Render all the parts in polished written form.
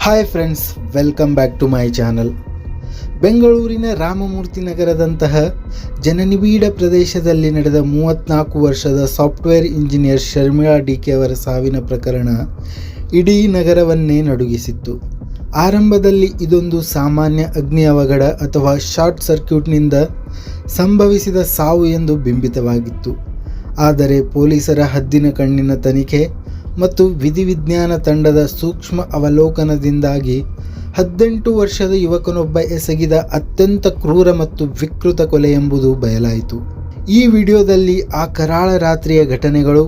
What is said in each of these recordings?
Hi friends, welcome back to my channel. ಬೆಂಗಳೂರಿನ ರಾಮಮೂರ್ತಿ ನಗರದಂತಹ ಜನನಿಬಿಡ ಪ್ರದೇಶದಲ್ಲಿ ನಡೆದ 34 ವರ್ಷದ ಸಾಫ್ಟ್ವೇರ್ ಇಂಜಿನಿಯರ್ ಶರ್ಮಿಳಾ ಡಿಕೆ ಅವರ ಸಾವಿನ ಪ್ರಕರಣ ಇಡೀ ನಗರವನ್ನೇ ನಡುಗಿಸಿತ್ತು. ಆರಂಭದಲ್ಲಿ ಇದೊಂದು ಸಾಮಾನ್ಯ ಅಗ್ನಿ ಅವಘಡ ಅಥವಾ ಶಾರ್ಟ್ ಸರ್ಕ್ಯೂಟ್ನಿಂದ ಸಂಭವಿಸಿದ ಸಾವು ಎಂದು ಬಿಂಬಿತವಾಗಿತ್ತು. ಆದರೆ ಪೊಲೀಸರ ಹದ್ದಿನ ಕಣ್ಣಿನ ತನಿಖೆ ಮತ್ತು ವಿಧಿವಿಜ್ಞಾನ ತಂಡದ ಸೂಕ್ಷ್ಮ ಅವಲೋಕನದಿಂದಾಗಿ 18 ವರ್ಷದ ಯುವಕನೊಬ್ಬ ಎಸಗಿದ ಅತ್ಯಂತ ಕ್ರೂರ ಮತ್ತು ವಿಕೃತ ಕೊಲೆ ಎಂಬುದು ಬಯಲಾಯಿತು. ಈ ವಿಡಿಯೋದಲ್ಲಿ ಆ ಕರಾಳ ರಾತ್ರಿಯ ಘಟನೆಗಳು,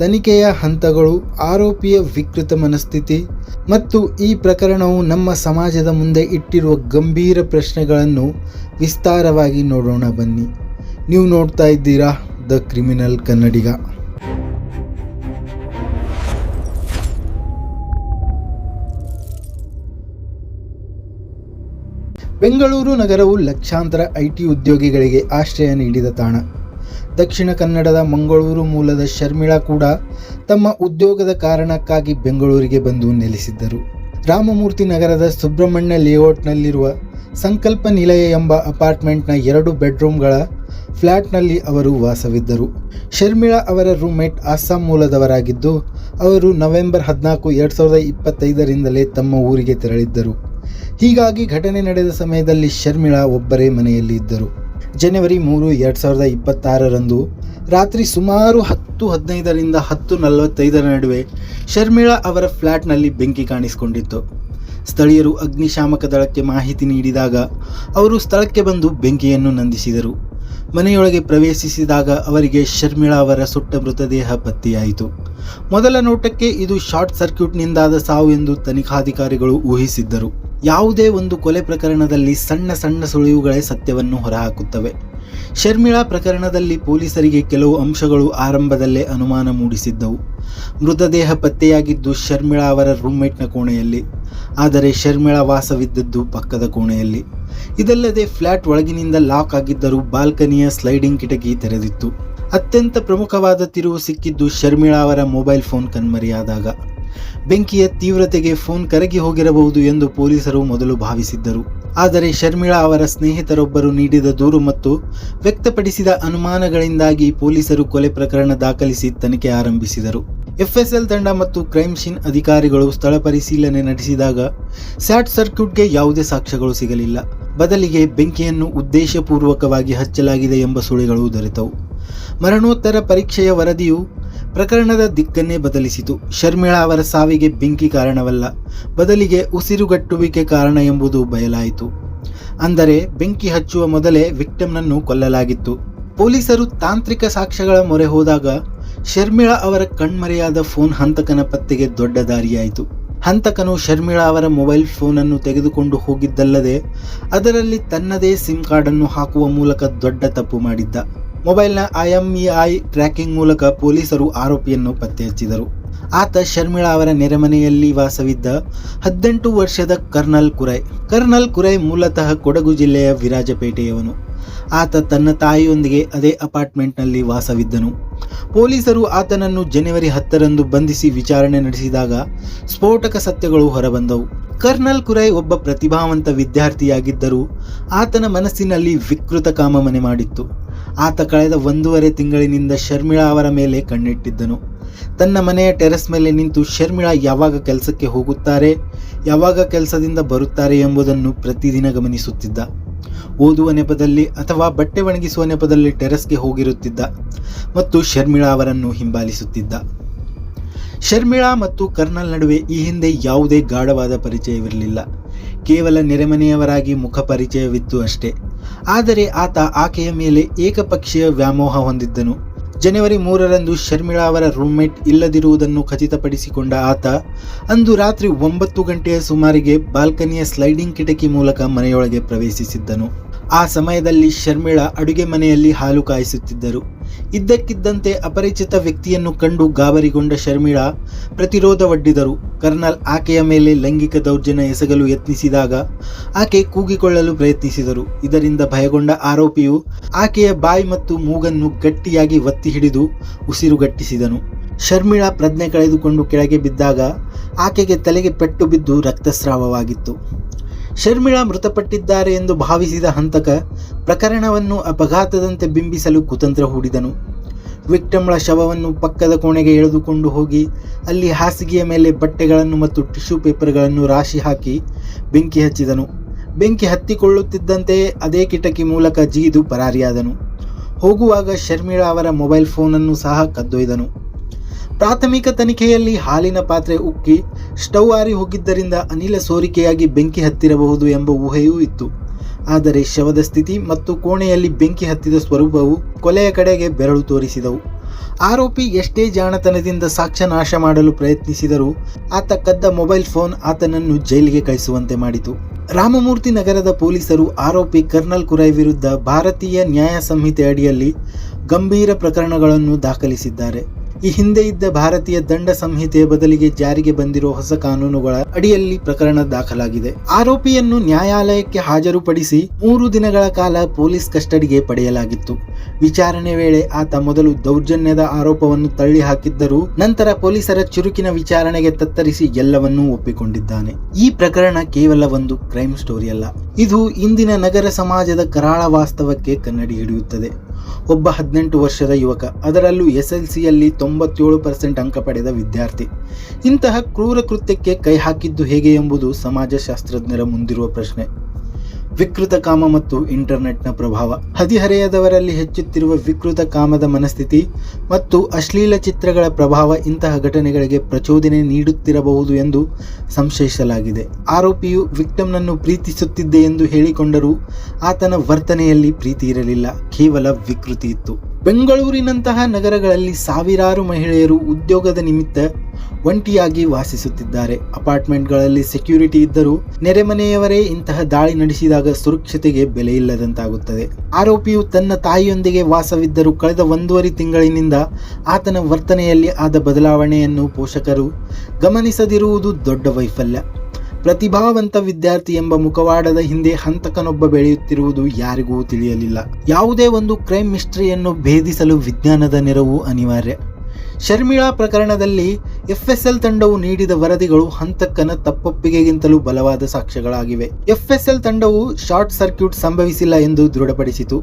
ತನಿಖೆಯ ಹಂತಗಳು, ಆರೋಪಿಯ ವಿಕೃತ ಮನಸ್ಥಿತಿ ಮತ್ತು ಈ ಪ್ರಕರಣವು ನಮ್ಮ ಸಮಾಜದ ಮುಂದೆ ಇಟ್ಟಿರುವ ಗಂಭೀರ ಪ್ರಶ್ನೆಗಳನ್ನು ವಿಸ್ತಾರವಾಗಿ ನೋಡೋಣ ಬನ್ನಿ. ನೀವು ನೋಡ್ತಾ ಇದ್ದೀರಾ ದ ಕ್ರಿಮಿನಲ್ ಕನ್ನಡಿಗ. ಬೆಂಗಳೂರು ನಗರವು ಲಕ್ಷಾಂತರ IT ಉದ್ಯೋಗಿಗಳಿಗೆ ಆಶ್ರಯ ನೀಡಿದ ತಾಣ. ದಕ್ಷಿಣ ಕನ್ನಡದ ಮಂಗಳೂರು ಮೂಲದ ಶರ್ಮಿಳಾ ಕೂಡ ತಮ್ಮ ಉದ್ಯೋಗದ ಕಾರಣಕ್ಕಾಗಿ ಬೆಂಗಳೂರಿಗೆ ಬಂದು ನೆಲೆಸಿದ್ದರು. ರಾಮಮೂರ್ತಿ ನಗರದ ಸುಬ್ರಹ್ಮಣ್ಯ ಲೇಔಟ್ನಲ್ಲಿರುವ ಸಂಕಲ್ಪ ನಿಲಯ ಎಂಬ ಅಪಾರ್ಟ್ಮೆಂಟ್ನ 2 ಬೆಡ್ರೂಮ್ಗಳ ಫ್ಲ್ಯಾಟ್ನಲ್ಲಿ ಅವರು ವಾಸವಿದ್ದರು. ಶರ್ಮಿಳಾ ಅವರ ರೂಮ್ಮೇಟ್ ಅಸ್ಸಾಂ ಮೂಲದವರಾಗಿದ್ದು, ಅವರು ನವೆಂಬರ್ 14, 2025ರಿಂದಲೇ ತಮ್ಮ ಊರಿಗೆ ತೆರಳಿದ್ದರು. ಹೀಗಾಗಿ ಘಟನೆ ನಡೆದ ಸಮಯದಲ್ಲಿ ಶರ್ಮಿಳಾ ಒಬ್ಬರೇ ಮನೆಯಲ್ಲಿ ಇದ್ದರು. ಜನವರಿ 3, 2026ರಂದು ರಾತ್ರಿ ಸುಮಾರು 10:15ರಿಂದ 10:45 ನಡುವೆ ಶರ್ಮಿಳಾ ಅವರ ಫ್ಲ್ಯಾಟ್ನಲ್ಲಿ ಬೆಂಕಿ ಕಾಣಿಸಿಕೊಂಡಿತ್ತು. ಸ್ಥಳೀಯರು ಅಗ್ನಿಶಾಮಕ ದಳಕ್ಕೆ ಮಾಹಿತಿ ನೀಡಿದಾಗ ಅವರು ಸ್ಥಳಕ್ಕೆ ಬಂದು ಬೆಂಕಿಯನ್ನು ನಂದಿಸಿದರು. ಮನೆಯೊಳಗೆ ಪ್ರವೇಶಿಸಿದಾಗ ಅವರಿಗೆ ಶರ್ಮಿಳಾ ಅವರ ಸುಟ್ಟ ಮೃತದೇಹ ಪತ್ತೆಯಾಯಿತು. ಮೊದಲ ನೋಟಕ್ಕೆ ಇದು ಶಾರ್ಟ್ ಸರ್ಕ್ಯೂಟ್ನಿಂದಾದ ಸಾವು ಎಂದು ತನಿಖಾಧಿಕಾರಿಗಳು ಊಹಿಸಿದ್ದರು. ಯಾವುದೇ ಒಂದು ಕೊಲೆ ಪ್ರಕರಣದಲ್ಲಿ ಸಣ್ಣ ಸಣ್ಣ ಸುಳಿವುಗಳೇ ಸತ್ಯವನ್ನು ಹೊರಹಾಕುತ್ತವೆ. ಶರ್ಮಿಳಾ ಪ್ರಕರಣದಲ್ಲಿ ಪೊಲೀಸರಿಗೆ ಕೆಲವು ಅಂಶಗಳು ಆರಂಭದಲ್ಲೇ ಅನುಮಾನ ಮೂಡಿಸಿದ್ದವು. ಮೃತದೇಹ ಪತ್ತೆಯಾಗಿದ್ದು ಶರ್ಮಿಳಾ ಅವರ ರೂಮ್ಮೇಟ್ನ ಕೋಣೆಯಲ್ಲಿ, ಆದರೆ ಶರ್ಮಿಳಾ ವಾಸವಿದ್ದದ್ದು ಪಕ್ಕದ ಕೋಣೆಯಲ್ಲಿ. ಇದಲ್ಲದೆ ಫ್ಲ್ಯಾಟ್ ಒಳಗಿನಿಂದ ಲಾಕ್ ಆಗಿದ್ದರೂ ಬಾಲ್ಕನಿಯ ಸ್ಲೈಡಿಂಗ್ ಕಿಟಕಿ ತೆರೆದಿತ್ತು. ಅತ್ಯಂತ ಪ್ರಮುಖವಾದ ತಿರುವು ಸಿಕ್ಕಿದ್ದು ಶರ್ಮಿಳಾ ಅವರ ಮೊಬೈಲ್ ಫೋನ್ ಕಣ್ಮರೆಯಾದಾಗ. ಬೆಂಕಿಯ ತೀವ್ರತೆಗೆ ಫೋನ್ ಕರಗಿ ಹೋಗಿರಬಹುದು ಎಂದು ಪೊಲೀಸರು ಮೊದಲು ಭಾವಿಸಿದ್ದರು. ಆದರೆ ಶರ್ಮಿಳಾ ಅವರ ಸ್ನೇಹಿತರೊಬ್ಬರು ನೀಡಿದ ದೂರು ಮತ್ತು ವ್ಯಕ್ತಪಡಿಸಿದ ಅನುಮಾನಗಳಿಂದಾಗಿ ಪೊಲೀಸರು ಕೊಲೆ ಪ್ರಕರಣ ದಾಖಲಿಸಿ ತನಿಖೆ ಆರಂಭಿಸಿದರು. FSL ತಂಡ ಮತ್ತು ಕ್ರೈಮ್ ಸೀನ್ ಅಧಿಕಾರಿಗಳು ಸ್ಥಳ ಪರಿಶೀಲನೆ ನಡೆಸಿದಾಗ ಶಾರ್ಟ್ ಸರ್ಕ್ಯೂಟ್ಗೆ ಯಾವುದೇ ಸಾಕ್ಷ್ಯಗಳು ಸಿಗಲಿಲ್ಲ. ಬದಲಿಗೆ ಬೆಂಕಿಯನ್ನು ಉದ್ದೇಶಪೂರ್ವಕವಾಗಿ ಹಚ್ಚಲಾಗಿದೆ ಎಂಬ ಸುಳಿಗಳು ದೊರೆತವು. ಮರಣೋತ್ತರ ಪರೀಕ್ಷೆಯ ವರದಿಯು ಪ್ರಕರಣದ ದಿಕ್ಕನ್ನೇ ಬದಲಿಸಿತು. ಶರ್ಮಿಳಾ ಅವರ ಸಾವಿಗೆ ಬೆಂಕಿ ಕಾರಣವಲ್ಲ, ಬದಲಿಗೆ ಉಸಿರುಗಟ್ಟುವಿಕೆ ಕಾರಣ ಎಂಬುದು ಬಯಲಾಯಿತು. ಅಂದರೆ ಬೆಂಕಿ ಹಚ್ಚುವ ಮೊದಲೇ ವಿಕ್ಟಿಮ್ನನ್ನು ಕೊಲ್ಲಲಾಗಿತ್ತು. ಪೊಲೀಸರು ತಾಂತ್ರಿಕ ಸಾಕ್ಷ್ಯಗಳ ಮೊರೆ ಹೋದಾಗ ಶರ್ಮಿಳಾ ಅವರ ಕಣ್ಮರೆಯಾದ ಫೋನ್ ಹಂತಕನ ಪತ್ತೆಗೆ ದೊಡ್ಡ ದಾರಿಯಾಯಿತು. ಹಂತಕನು ಶರ್ಮಿಳಾ ಅವರ ಮೊಬೈಲ್ ಫೋನನ್ನು ತೆಗೆದುಕೊಂಡು ಹೋಗಿದ್ದಲ್ಲದೆ ಅದರಲ್ಲಿ ತನ್ನದೇ ಸಿಮ್ ಕಾರ್ಡನ್ನು ಹಾಕುವ ಮೂಲಕ ದೊಡ್ಡ ತಪ್ಪು ಮಾಡಿದ್ದ. ಮೊಬೈಲ್ನ IMEI ಟ್ರ್ಯಾಕಿಂಗ್ ಮೂಲಕ ಪೊಲೀಸರು ಆರೋಪಿಯನ್ನು ಪತ್ತೆ ಹಚ್ಚಿದರು. ಆತ ಶರ್ಮಿಳಾ ಅವರ ನೆರೆಮನೆಯಲ್ಲಿ ವಾಸವಿದ್ದ 18 ವರ್ಷದ ಕರ್ನಲ್ ಕುರೈ ಮೂಲತಃ ಕೊಡಗು ಜಿಲ್ಲೆಯ ವಿರಾಜಪೇಟೆಯವನು. ಆತ ತನ್ನ ತಾಯಿಯೊಂದಿಗೆ ಅದೇ ಅಪಾರ್ಟ್ಮೆಂಟ್ನಲ್ಲಿ ವಾಸವಿದ್ದನು. ಪೊಲೀಸರು ಆತನನ್ನು ಜನವರಿ 10ರಂದು ಬಂಧಿಸಿ ವಿಚಾರಣೆ ನಡೆಸಿದಾಗ ಸ್ಫೋಟಕ ಸತ್ಯಗಳು ಹೊರಬಂದವು. ಕರ್ನಲ್ ಕುರೈ ಒಬ್ಬ ಪ್ರತಿಭಾವಂತ ವಿದ್ಯಾರ್ಥಿಯಾಗಿದ್ದರೂ ಆತನ ಮನಸ್ಸಿನಲ್ಲಿ ವಿಕೃತ ಕಾಮ ಮನೆ ಮಾಡಿತ್ತು. ಆತ ಕಳೆದ 1.5 ತಿಂಗಳಿನಿಂದ ಶರ್ಮಿಳಾ ಅವರ ಮೇಲೆ ಕಣ್ಣಿಟ್ಟಿದ್ದನು. ತನ್ನ ಮನೆಯ ಟೆರೆಸ್ ಮೇಲೆ ನಿಂತು ಶರ್ಮಿಳಾ ಯಾವಾಗ ಕೆಲಸಕ್ಕೆ ಹೋಗುತ್ತಾರೆ, ಯಾವಾಗ ಕೆಲಸದಿಂದ ಬರುತ್ತಾರೆ ಎಂಬುದನ್ನು ಪ್ರತಿದಿನ ಗಮನಿಸುತ್ತಿದ್ದ. ಓದುವ ನೆಪದಲ್ಲಿ ಅಥವಾ ಬಟ್ಟೆ ಒಣಗಿಸುವ ನೆಪದಲ್ಲಿ ಟೆರೆಸ್ಗೆ ಹೋಗಿರುತ್ತಿದ್ದ ಮತ್ತು ಶರ್ಮಿಳಾ ಅವರನ್ನು ಹಿಂಬಾಲಿಸುತ್ತಿದ್ದ. ಶರ್ಮಿಳಾ ಮತ್ತು ಕರ್ನಲ್ ನಡುವೆ ಈ ಹಿಂದೆ ಯಾವುದೇ ಗಾಢವಾದ ಪರಿಚಯವಿರಲಿಲ್ಲ. ಕೇವಲ ನೆರೆಮನೆಯವರಾಗಿ ಮುಖ ಪರಿಚಯವಿತ್ತು ಅಷ್ಟೇ. ಆದರೆ ಆತ ಆಕೆಯ ಮೇಲೆ ಏಕಪಕ್ಷೀಯ ವ್ಯಾಮೋಹ ಹೊಂದಿದ್ದನು. ಜನವರಿ 3ರಂದು ಶರ್ಮಿಳಾ ಅವರ ರೂಮ್ಮೇಟ್ ಇಲ್ಲದಿರುವುದನ್ನು ಖಚಿತಪಡಿಸಿಕೊಂಡ ಆತ ಅಂದು ರಾತ್ರಿ 9 ಗಂಟೆಯ ಸುಮಾರಿಗೆ ಬಾಲ್ಕನಿಯ ಸ್ಲೈಡಿಂಗ್ ಕಿಟಕಿ ಮೂಲಕ ಮನೆಯೊಳಗೆ ಪ್ರವೇಶಿಸಿದ್ದನು. ಆ ಸಮಯದಲ್ಲಿ ಶರ್ಮಿಳಾ ಅಡುಗೆ ಮನೆಯಲ್ಲಿ ಹಾಲು ಕಾಯಿಸುತ್ತಿದ್ದರು. ಇದ್ದಕ್ಕಿದ್ದಂತೆ ಅಪರಿಚಿತ ವ್ಯಕ್ತಿಯನ್ನು ಕಂಡು ಗಾಬರಿಗೊಂಡ ಶರ್ಮಿಳಾ ಪ್ರತಿರೋಧವೊಡ್ಡಿದರು. ಕರ್ನಲ್ ಆಕೆಯ ಮೇಲೆ ಲೈಂಗಿಕ ದೌರ್ಜನ್ಯ ಎಸಗಲು ಯತ್ನಿಸಿದಾಗ ಆಕೆ ಕೂಗಿಕೊಳ್ಳಲು ಪ್ರಯತ್ನಿಸಿದರು. ಇದರಿಂದ ಭಯಗೊಂಡ ಆರೋಪಿಯು ಆಕೆಯ ಬಾಯಿ ಮತ್ತು ಮೂಗನ್ನು ಗಟ್ಟಿಯಾಗಿ ಒತ್ತಿ ಹಿಡಿದು ಉಸಿರುಗಟ್ಟಿಸಿದನು. ಶರ್ಮಿಳಾ ಪ್ರಜ್ಞೆ ಕಳೆದುಕೊಂಡು ಕೆಳಗೆ ಬಿದ್ದಾಗ ಆಕೆಗೆ ತಲೆಗೆ ಪೆಟ್ಟು ಬಿದ್ದು ರಕ್ತಸ್ರಾವವಾಗಿತ್ತು. ಶರ್ಮಿಳಾ ಮೃತಪಟ್ಟಿದ್ದಾರೆ ಎಂದು ಭಾವಿಸಿದ ಹಂತಕ ಪ್ರಕರಣವನ್ನು ಅಪಘಾತದಂತೆ ಬಿಂಬಿಸಲು ಕುತಂತ್ರ ಹೂಡಿದನು. ವಿಕ್ಟಮ್ಳ ಶವವನ್ನು ಪಕ್ಕದ ಕೋಣೆಗೆ ಎಳೆದುಕೊಂಡು ಹೋಗಿ ಅಲ್ಲಿ ಹಾಸಿಗೆಯ ಮೇಲೆ ಬಟ್ಟೆಗಳನ್ನು ಮತ್ತು ಟಿಶ್ಯೂ ಪೇಪರ್ಗಳನ್ನು ರಾಶಿ ಹಾಕಿ ಬೆಂಕಿ ಹಚ್ಚಿದನು. ಬೆಂಕಿ ಹತ್ತಿಕೊಳ್ಳುತ್ತಿದ್ದಂತೆಯೇ ಅದೇ ಕಿಟಕಿ ಮೂಲಕ ಜಿಗಿದು ಪರಾರಿಯಾದನು. ಹೋಗುವಾಗ ಶರ್ಮಿಳಾ ಅವರ ಮೊಬೈಲ್ ಫೋನನ್ನು ಸಹ ಕದ್ದೊಯ್ದನು. ಪ್ರಾಥಮಿಕ ತನಿಖೆಯಲ್ಲಿ ಹಾಲಿನ ಪಾತ್ರೆ ಉಕ್ಕಿ ಸ್ಟವ್ ಆರಿ ಹೋಗಿದ್ದರಿಂದ ಅನಿಲ ಸೋರಿಕೆಯಾಗಿ ಬೆಂಕಿ ಹತ್ತಿರಬಹುದು ಎಂಬ ಊಹೆಯೂ ಇತ್ತು. ಆದರೆ ಶವದ ಸ್ಥಿತಿ ಮತ್ತು ಕೋಣೆಯಲ್ಲಿ ಬೆಂಕಿ ಹತ್ತಿದ ಸ್ವರೂಪವು ಕೊಲೆಯ ಕಡೆಗೆ ಬೆರಳು ತೋರಿಸಿದವು. ಆರೋಪಿ ಎಷ್ಟೇ ಜಾಣತನದಿಂದ ಸಾಕ್ಷ್ಯ ನಾಶ ಮಾಡಲು ಪ್ರಯತ್ನಿಸಿದರೂ ಆತ ಕದ್ದ ಮೊಬೈಲ್ ಫೋನ್ ಆತನನ್ನು ಜೈಲಿಗೆ ಕಳಿಸುವಂತೆ ಮಾಡಿತು. ರಾಮಮೂರ್ತಿ ನಗರದ ಪೊಲೀಸರು ಆರೋಪಿ ಕರ್ನಲ್ ಕುರೈ ವಿರುದ್ಧ ಭಾರತೀಯ ನ್ಯಾಯ ಸಂಹಿತೆ ಅಡಿಯಲ್ಲಿ ಗಂಭೀರ ಪ್ರಕರಣಗಳನ್ನು ದಾಖಲಿಸಿದ್ದಾರೆ. ಈ ಹಿಂದೆ ಇದ್ದ ಭಾರತೀಯ ದಂಡ ಸಂಹಿತೆಯ ಬದಲಿಗೆ ಜಾರಿಗೆ ಬಂದಿರುವ ಹೊಸ ಕಾನೂನುಗಳ ಅಡಿಯಲ್ಲಿ ಪ್ರಕರಣ ದಾಖಲಾಗಿದೆ. ಆರೋಪಿಯನ್ನು ನ್ಯಾಯಾಲಯಕ್ಕೆ ಹಾಜರುಪಡಿಸಿ 3 ದಿನಗಳ ಕಾಲ ಪೊಲೀಸ್ ಕಸ್ಟಡಿಗೆ ಪಡೆಯಲಾಗಿತ್ತು. ವಿಚಾರಣೆ ವೇಳೆ ಆತ ಮೊದಲು ದೌರ್ಜನ್ಯದ ಆರೋಪವನ್ನು ತಳ್ಳಿ ಹಾಕಿದ್ದರೂ ನಂತರ ಪೊಲೀಸರ ಚುರುಕಿನ ವಿಚಾರಣೆಗೆ ತತ್ತರಿಸಿ ಎಲ್ಲವನ್ನೂ ಒಪ್ಪಿಕೊಂಡಿದ್ದಾನೆ. ಈ ಪ್ರಕರಣ ಕೇವಲ ಒಂದು ಕ್ರೈಮ್ ಸ್ಟೋರಿ ಅಲ್ಲ, ಇದು ಇಂದಿನ ನಗರ ಸಮಾಜದ ಕರಾಳ ವಾಸ್ತವಕ್ಕೆ ಕನ್ನಡಿ ಹಿಡಿಯುತ್ತದೆ. ಒಬ್ಬ 18 ವರ್ಷದ ಯುವಕ, ಅದರಲ್ಲೂ SLCಯಲ್ಲಿ 97% ಅಂಕ ಪಡೆದ ವಿದ್ಯಾರ್ಥಿ, ಇಂತಹ ಕ್ರೂರ ಕೃತ್ಯಕ್ಕೆ ಕೈ ಹಾಕಿದ್ದು ಹೇಗೆ ಎಂಬುದು ಸಮಾಜಶಾಸ್ತ್ರಜ್ಞರ ಮುಂದಿರುವ ಪ್ರಶ್ನೆ. ವಿಕೃತ ಕಾಮ ಮತ್ತು ಇಂಟರ್ನೆಟ್ನ ಪ್ರಭಾವ. ಹದಿಹರೆಯದವರಲ್ಲಿ ಹೆಚ್ಚುತ್ತಿರುವ ವಿಕೃತ ಕಾಮದ ಮನಸ್ಥಿತಿ ಮತ್ತು ಅಶ್ಲೀಲ ಚಿತ್ರಗಳ ಪ್ರಭಾವ ಇಂತಹ ಘಟನೆಗಳಿಗೆ ಪ್ರಚೋದನೆ ನೀಡುತ್ತಿರಬಹುದು ಎಂದು ಸಂಶಯಿಸಲಾಗಿದೆ. ಆರೋಪಿಯು ವಿಕ್ಟಮ್ನನ್ನು ಪ್ರೀತಿಸುತ್ತಿದ್ದೆ ಎಂದು ಹೇಳಿಕೊಂಡರೂ ಆತನ ವರ್ತನೆಯಲ್ಲಿ ಪ್ರೀತಿ ಇರಲಿಲ್ಲ, ಕೇವಲ ವಿಕೃತಿ ಇತ್ತು. ಬೆಂಗಳೂರಿನಂತಹ ನಗರಗಳಲ್ಲಿ ಸಾವಿರಾರು ಮಹಿಳೆಯರು ಉದ್ಯೋಗದ ನಿಮಿತ್ತ ಒಂಟಿಯಾಗಿ ವಾಸಿಸುತ್ತಿದ್ದಾರೆ. ಅಪಾರ್ಟ್ಮೆಂಟ್ಗಳಲ್ಲಿ ಸೆಕ್ಯೂರಿಟಿ ಇದ್ದರೂ ನೆರೆಮನೆಯವರೇ ಇಂತಹ ದಾಳಿ ನಡೆಸಿದಾಗ ಸುರಕ್ಷತೆಗೆ ಬೆಲೆ ಇಲ್ಲದಂತಾಗುತ್ತದೆ. ಆರೋಪಿಯು ತನ್ನ ತಾಯಿಯೊಂದಿಗೆ ವಾಸವಿದ್ದರೂ ಕಳೆದ 1.5 ತಿಂಗಳಿನಿಂದ ಆತನ ವರ್ತನೆಯಲ್ಲಿ ಆದ ಬದಲಾವಣೆಯನ್ನು ಪೋಷಕರು ಗಮನಿಸದಿರುವುದು ದೊಡ್ಡ ವೈಫಲ್ಯ. ಪ್ರತಿಭಾವಂತ ವಿದ್ಯಾರ್ಥಿ ಎಂಬ ಮುಖವಾಡದ ಹಿಂದೆ ಹಂತಕನೊಬ್ಬ ಬೆಳೆಯುತ್ತಿರುವುದು ಯಾರಿಗೂ ತಿಳಿಯಲಿಲ್ಲ. ಯಾವುದೇ ಒಂದು ಕ್ರೈಮ್ ಮಿಸ್ಟರಿಯನ್ನು ಭೇದಿಸಲು ವಿಜ್ಞಾನದ ನೆರವು ಅನಿವಾರ್ಯ. ಶರ್ಮಿಳಾ ಪ್ರಕರಣದಲ್ಲಿ FSL ತಂಡವು ನೀಡಿದ ವರದಿಗಳು ಹಂತಕನ ತಪ್ಪೊಪ್ಪಿಗೆಗಿಂತಲೂ ಬಲವಾದ ಸಾಕ್ಷ್ಯಗಳಾಗಿವೆ. FSL ತಂಡವು ಶಾರ್ಟ್ ಸರ್ಕ್ಯೂಟ್ ಸಂಭವಿಸಿಲ್ಲ ಎಂದು ದೃಢಪಡಿಸಿತು.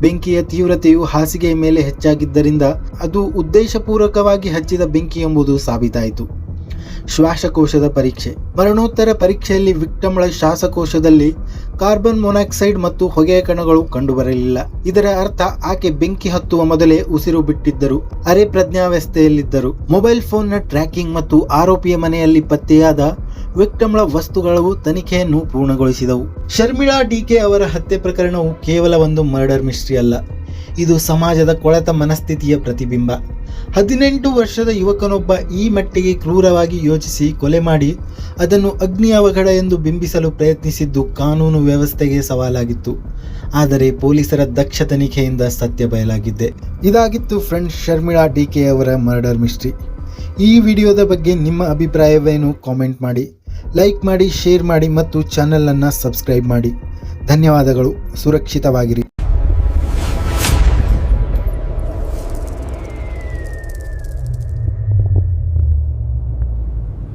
ಬೆಂಕಿಯ ತೀವ್ರತೆಯು ಹಾಸಿಗೆಯ ಮೇಲೆ ಹೆಚ್ಚಾಗಿದ್ದರಿಂದ ಅದು ಉದ್ದೇಶಪೂರ್ವಕವಾಗಿ ಹಚ್ಚಿದ ಬೆಂಕಿ ಎಂಬುದು ಸಾಬೀತಾಯಿತು. ಶ್ವಾಸಕೋಶದ ಪರೀಕ್ಷೆ. ಮರಣೋತ್ತರ ಪರೀಕ್ಷೆಯಲ್ಲಿ ವಿಕ್ಟಮ್ಳ ಶ್ವಾಸಕೋಶದಲ್ಲಿ ಕಾರ್ಬನ್ ಮೊನಾಕ್ಸೈಡ್ ಮತ್ತು ಹೊಗೆಯ ಕಣಗಳು ಕಂಡುಬರಲಿಲ್ಲ. ಇದರ ಅರ್ಥ ಆಕೆ ಬೆಂಕಿ ಹತ್ತುವ ಮೊದಲೇ ಉಸಿರು ಬಿಟ್ಟಿದ್ದರು, ಅರೆ ಪ್ರಜ್ಞಾವಸ್ಥೆಯಲ್ಲಿದ್ದರು. ಮೊಬೈಲ್ ಫೋನ್ನ ಟ್ರ್ಯಾಕಿಂಗ್ ಮತ್ತು ಆರೋಪಿಯ ಮನೆಯಲ್ಲಿ ಪತ್ತೆಯಾದ ವಿಕ್ಟಮ್ಳ ವಸ್ತುಗಳು ತನಿಖೆಯನ್ನು ಪೂರ್ಣಗೊಳಿಸಿದವು. ಶರ್ಮಿಳಾ DK ಅವರ ಹತ್ಯೆ ಪ್ರಕರಣವು ಕೇವಲ ಒಂದು ಮರ್ಡರ್ ಮಿಸ್ಟ್ರಿ ಅಲ್ಲ, ಇದು ಸಮಾಜದ ಕೊಳೆತ ಮನಸ್ಥಿತಿಯ ಪ್ರತಿಬಿಂಬ. 18 ವರ್ಷದ ಯುವಕನೊಬ್ಬ ಈ ಮಟ್ಟಿಗೆ ಕ್ರೂರವಾಗಿ ಯೋಚಿಸಿ ಕೊಲೆ ಮಾಡಿ ಅದನ್ನು ಅಗ್ನಿ ಅವಘಡ ಎಂದು ಬಿಂಬಿಸಲು ಪ್ರಯತ್ನಿಸಿದ್ದು ಕಾನೂನು ವ್ಯವಸ್ಥೆಗೆ ಸವಾಲಾಗಿತ್ತು. ಆದರೆ ಪೊಲೀಸರ ದಕ್ಷ ತನಿಖೆಯಿಂದ ಸತ್ಯ ಬಯಲಾಗಿದ್ದೆ. ಇದಾಗಿತ್ತು ಫ್ರೆಂಡ್ಸ್ ಶರ್ಮಿಳಾ DK ಅವರ ಮರ್ಡರ್ ಮಿಸ್ಟ್ರಿ. ಈ ವಿಡಿಯೋದ ಬಗ್ಗೆ ನಿಮ್ಮ ಅಭಿಪ್ರಾಯವೇನು ಕಾಮೆಂಟ್ ಮಾಡಿ, ಲೈಕ್ ಮಾಡಿ, ಶೇರ್ ಮಾಡಿ ಮತ್ತು ಚಾನಲನ್ನು ಸಬ್ಸ್ಕ್ರೈಬ್ ಮಾಡಿ. ಧನ್ಯವಾದಗಳು. ಸುರಕ್ಷಿತವಾಗಿರಿ.